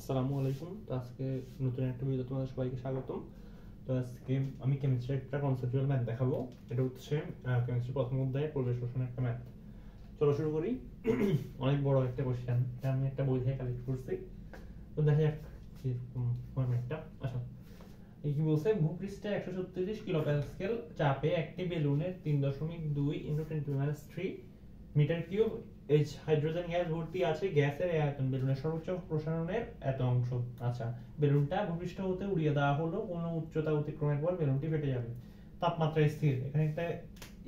আসসালামু আলাইকুম। তো আজকে নতুন একটা ভিডিও তোমাদের সবাইকে স্বাগতম। তো আজকে আমি কেমিস্ট্রি একটা কনসেপচুয়াল ম্যাথ দেখাবো। এটা হচ্ছে কেমিস্ট্রি প্রথম অধ্যায়ে পরিবেশ রসায়নের একটা ম্যাথ। চলো শুরু করি। অনেক বড় একটা কোশ্চেন, এটা আমি একটা বই থেকে কালেক্ট করছি। তো দেখা যাক কিরকম ফরম্যাটটা। আচ্ছা, এই কি বলছে, ভূপৃষ্ঠে 136 কিলোপ্যাসকেল চাপে একটি বেলুনের 3.2 × 10⁻³ metre cube H hydrogen gas ভর্তি আছে। গ্যাসের আয়তন বেলুনের সর্বোচ্চ প্রসারণের এত অংশ। আচ্ছা, বেলুনটা ভূপৃষ্ঠ হতে উড়িয়ে দেওয়া হলো, কোনো উচ্চতা অতিক্রমের পর বেলুনটি ফেটে যাবে। তাপমাত্রা স্থির। এখানে একটা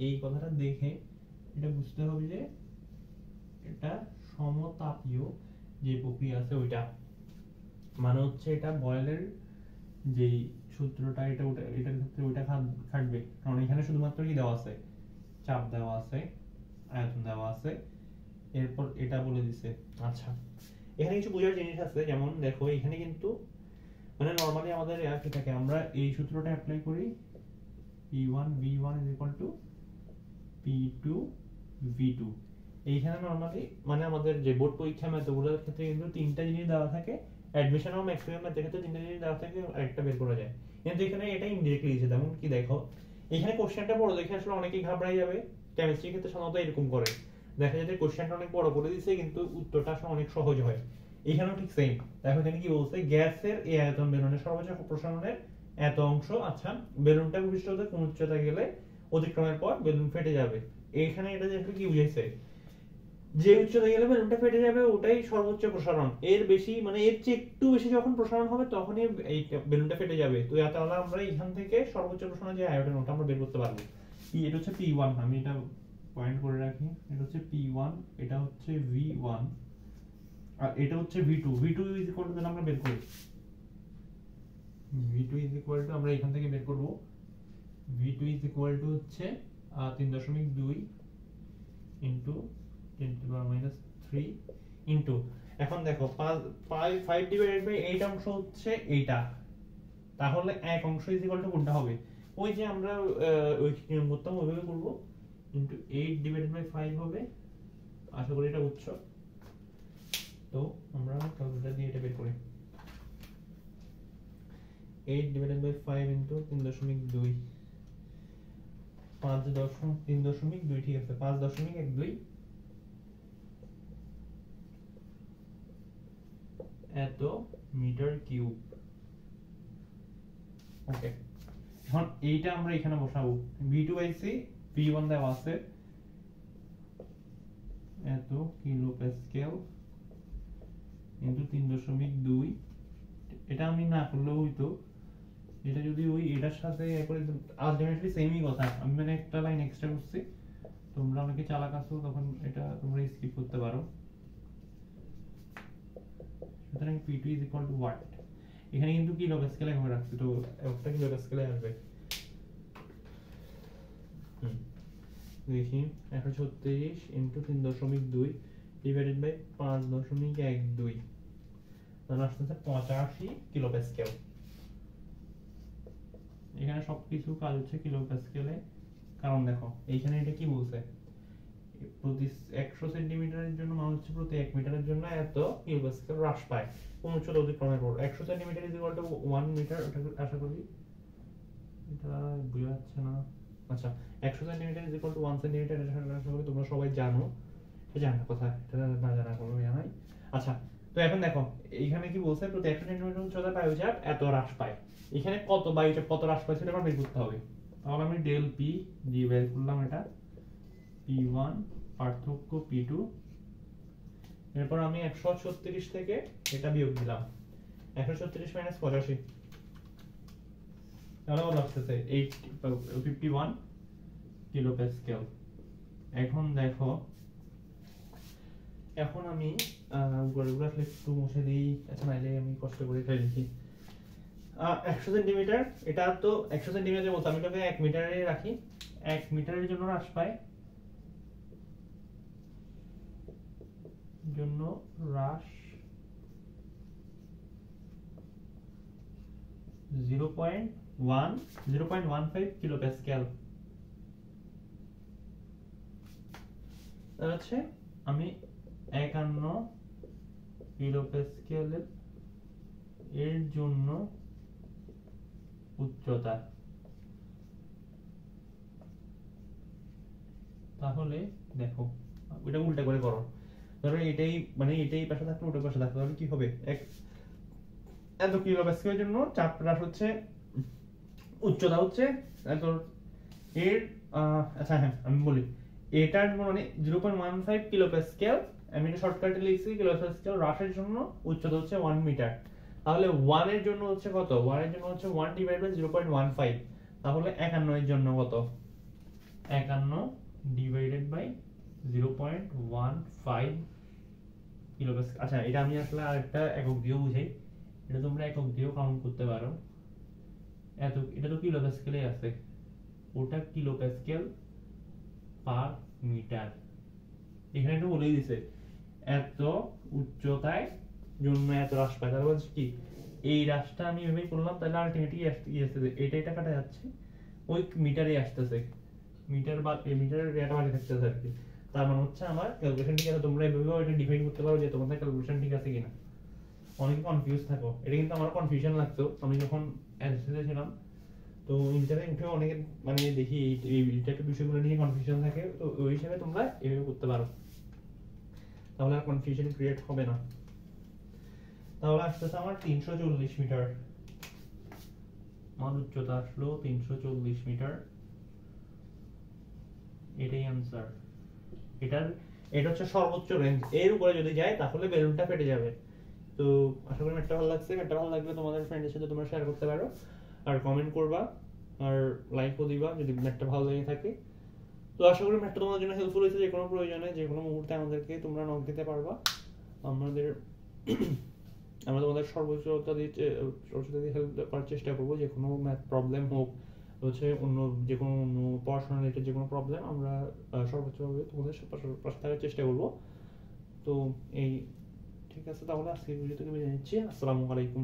এই কথাটা দেখে এটা বুঝতে হবে যে এটা সমতাপীয় যে প্রক্রিয়া আছে ওইটা, মানে হচ্ছে এটা বয়েলের যেই সূত্রটা এটা ওটা এটার ক্ষেত্রে ওইটা খাটবে, কারণ এখানে শুধুমাত্র কি দেওয়া আছে, চাপ দেওয়া আছে, আয়তন দেওয়া আছে, এরপর এটা বলে দিছে। আচ্ছা, এখানে কিছু বোঝার জিনিস আছে, যেমন দেখো এখানে কিন্তু মানে নরমালি আমাদের কি থাকে, আমরা এই সূত্রটা অ্যাপ্লাই করি, P1 V1 P2 V2। এইখানে নরমালি মানে আমাদের যে বোর্ড পরীক্ষা ম্যাথগুলোর ক্ষেত্রে কিন্তু তিনটা জিনিস দেওয়া থাকে, অ্যাডমিশন ও ম্যাক্সিমাম ম্যাথের ক্ষেত্রে তিনটা জিনিস দেওয়া থাকে, আরেকটা বের করা যায়। কিন্তু এখানে এটা ইনডিরেক্টলি দিয়েছে। যেমন কি দেখো, এখানে কোশ্চেনটা বড় দেখে আসলে অনেকেই ঘাবড়াই যাবে। কেমিস্ট্রির ক্ষেত্রে সাধারণত এরকম করে, দেখা যায় যে কোশ্চেনটা অনেক বড় করে দিয়েছে কিন্তু উত্তরটা আসলে অনেক সহজ হয়। এখানেও ঠিক সেম। দেখো এখানে কি বলছে, গ্যাসের এই আয়তন বেলুনের সর্বোচ্চ প্রসারণের এত অংশ। আচ্ছা, বেলুনটা ভূপৃষ্ঠ হতে কোন উচ্চতা গেলে অতিক্রমের পর বেলুন ফেটে যাবে। এখানে এটা দেখো কি বুঝাইছে, যে উচ্চতা গেলে বেলুনটা ফেটে যাবে ওটাই সর্বোচ্চ প্রসারণ। এর বেশি মানে এর চেয়ে একটু বেশি যখন প্রসারণ হবে তখনই এই বেলুনটা ফেটে যাবে। তো তাহলে আমরা এখান থেকে সর্বোচ্চ প্রসারণ যে আয়তন ওটা আমরা বের করতে পারবো। এটা হচ্ছে P1, আমি এটা পয়েন্ট করে রাখি, এটা হচ্ছে P1, এটা হচ্ছে V1, আর এটা হচ্ছে V2। V2 is equal two, আমরা বের করি V2 ইজ ইকুয়াল টু, আমরা এখান থেকে বের করব V2 ইজ ইকুয়াল টু হচ্ছে 3.2 ইনটু 10⁻³ ইনটু, এখন দেখো 5/8 অংশ হচ্ছে এইটা, তাহলে এক অংশ ইজ ইকুয়াল টু কোনটা হবে, ওই যে আমরা ওই নিয়ম করতাম ওইভাবে করব, ইনটু 8/5 হবে। আশা করি এটা বুঝছ। তো আমরা ক্যালকুলেটর দিয়ে এটা বের করি, 8/5 ইনটু 3.2, 3.2, ঠিক আছে, 5.12 এত মিটার কিউব। ওকে, এখন এইটা আমরা এখানে বসাবো, V2 পাইছি, V1 দেওয়া আছে এত কিলো প্যাসকেল ইনটু 3.2। এটা আমি না করলেও হইতো, এটা যদি ওই এটার সাথে আলটিমেটলি সেমই কথা, আমি মানে একটা লাইন এক্সট্রা করছি। তোমরা অনেকে চালাক আছো, তখন এটা তোমরা স্কিপ করতে পারো। সুতরাং P2 is equal two watt, এখানে কিন্তু কিলো প্যাসকেল এভাবে রাখছি, তো একটা কিলো প্যাসকেলে আসবে। দেখি 136 ইনটু 3.2 ডিভাইডেড বাই 5.12, তাহলে আসতেছে 85 কিলো প্যাসকেল। এখানে সবকিছু কাজ হচ্ছে কিলো প্যাসকেলে, কারণ দেখো এইখানে এটা কি বলছে, প্রতি 100 সেন্টিমিটারের জন্য মান হচ্ছে প্রতি 1 মিটারের জন্য এত কিলো প্যাসকেল হ্রাস পায় কোন উচ্চতা অতিক্রমের পর। 100 centimetre is equal to 1 metre, ওটা আশা করি এটা বোঝা যাচ্ছে না। আচ্ছা, 100 centimetre is equal to 1 centimetre, এটা আশা করি তোমরা সবাই জানো, এটা জানার কথা, এটা না জানা কোনো ইয়া নাই। আচ্ছা, তো এখন দেখো এইখানে কি বলছে, প্রতি 100 সেন্টিমিটার উচ্চতা বায়ুচাপ এত হ্রাস পায়। এখানে কত বায়ুচাপ কত হ্রাস পায় সেটা আমরা বের করতে হবে। তাহলে আমি ডেল পি দিয়ে বের করলাম, এটা P1 পার্থক্য P2, এরপর আমি 136 থেকে এটা বিয়োগ দিলাম, 136 মাইনাস 85, তাহলে কত আসতেছে 51 কিলো প্যাসকেল। এখন দেখো, এখন আমি গড়গুলো আসলে একটু মুছে দিই। আচ্ছা, নাইলে আমি কষ্ট করে এটা লিখি। 100 সেন্টিমিটার, এটা তো 100 সেন্টিমিটার মতো, আমি এটাকে 1 মিটারে রাখি। 1 মিটারের জন্য হ্রাস পায়, জন্য হ্রাস 0.15 কিলো প্যাসকেল। হচ্ছে আমি 51 কিলো প্যাসকেলের এর জন্য উচ্চতা, তাহলে দেখো এটা উল্টা করে করো, ধরো এটাই মানে এটাই পাশে থাকলে ওটার পাশে থাকলে তাহলে কি হবে, এত কিলো প্যাসকেলের জন্য চাপ হ্রাস হচ্ছে, উচ্চতা হচ্ছে এত, এর আচ্ছা হ্যাঁ আমি বলি, এটার মানে 0.15 কিলো প্যাসকেল, আমি এটা শর্টকাটে লিখছি, কিলো প্যাসকেল হ্রাসের জন্য উচ্চতা হচ্ছে 1 মিটার, তাহলে 1 এর জন্য হচ্ছে কত, 1 এর জন্য হচ্ছে 1 ডিভাইড বাই 0.15, তাহলে 51 এর জন্য কত, 51 ডিভাইডেড বাই 0.15 কিলো প্যাসকেল। আচ্ছা এটা আমি আসলে আরেকটা একক দিয়েও বুঝাই, এটা তোমরা একক দিয়েও কাউন্ট করতে পারো, এত এটা তো কিলো প্যাসকেলে আছে, ওটা কিলো প্যাসকেল পার মিটার, এখানে তো বলেই দিছে এত উচ্চতায় জন্য এত হ্রাস পায়, তার মানে কি এই হ্রাসটা আমি এভাবেই করলাম, তাহলে আলটিমেটলি আসতেছে এটা এটা কাটা যাচ্ছে, ওই মিটারে আসতেছে, মিটার বা মিটারের এটা বাকি থাকতেছে আর কি, তার মানে হচ্ছে আমার ক্যালকুলেশন ঠিক আছে, তোমরা এভাবেও এটা ডিফাইন করতে পারো যে তোমাদের ক্যালকুলেশন ঠিক আছে কিনা, অনেকে কনফিউজ থাকো, এটা কিন্তু আমার কনফিউশন লাগতো আমি যখন এসএসসি ছিলাম, তো ইন্টারনেট উঠে অনেকে মানে দেখি এই টাইপের বিষয়গুলো নিয়ে কনফিউশন থাকে, তো ওই হিসাবে তোমরা এভাবে করতে পারো, তাহলে আর কনফিউশন ক্রিয়েট হবে না। তাহলে আসতেছে আমার 340 মিটার, আমার উচ্চতা আসলো 340 মিটার, এটাই আনসার। এটা হচ্ছে সর্বোচ্চ রেঞ্জ, এর উপরে যদি যায় তাহলে বেলুনটা ফেটে যাবে। তো আশা করি ম্যাথটা ভালো লাগছে, ম্যাথটা ভালো লাগলে তোমাদের ফ্রেন্ডের সাথে তোমরা শেয়ার করতে পারো, আর কমেন্ট করবা, আর লাইকও দিবা যদি ম্যাথটা ভালো লেগে থাকে। তো আশা করি ম্যাথটা তোমাদের জন্য হেল্পফুল হয়েছে, যে কোনো প্রয়োজনে যে কোনো মুহূর্তে আমাদেরকে তোমরা নক দিতে পারবা, আমাদের আমরা তোমাদের সর্বোচ্চতা দিয়ে হেল্প করার চেষ্টা করবো, যে কোনো ম্যাথ প্রবলেম হোক, হচ্ছে অন্য যে কোনো অন্য পড়াশোনা রিলেটেড যে কোনো প্রবলেম আমরা সর্বোচ্চভাবে তোমাদের পাশে থাকার চেষ্টা করবো। তো এই ঠিক আছে, তাহলে আজকে ভিডিও থেকে বিদায় নিচ্ছি, আসসালামু আলাইকুম।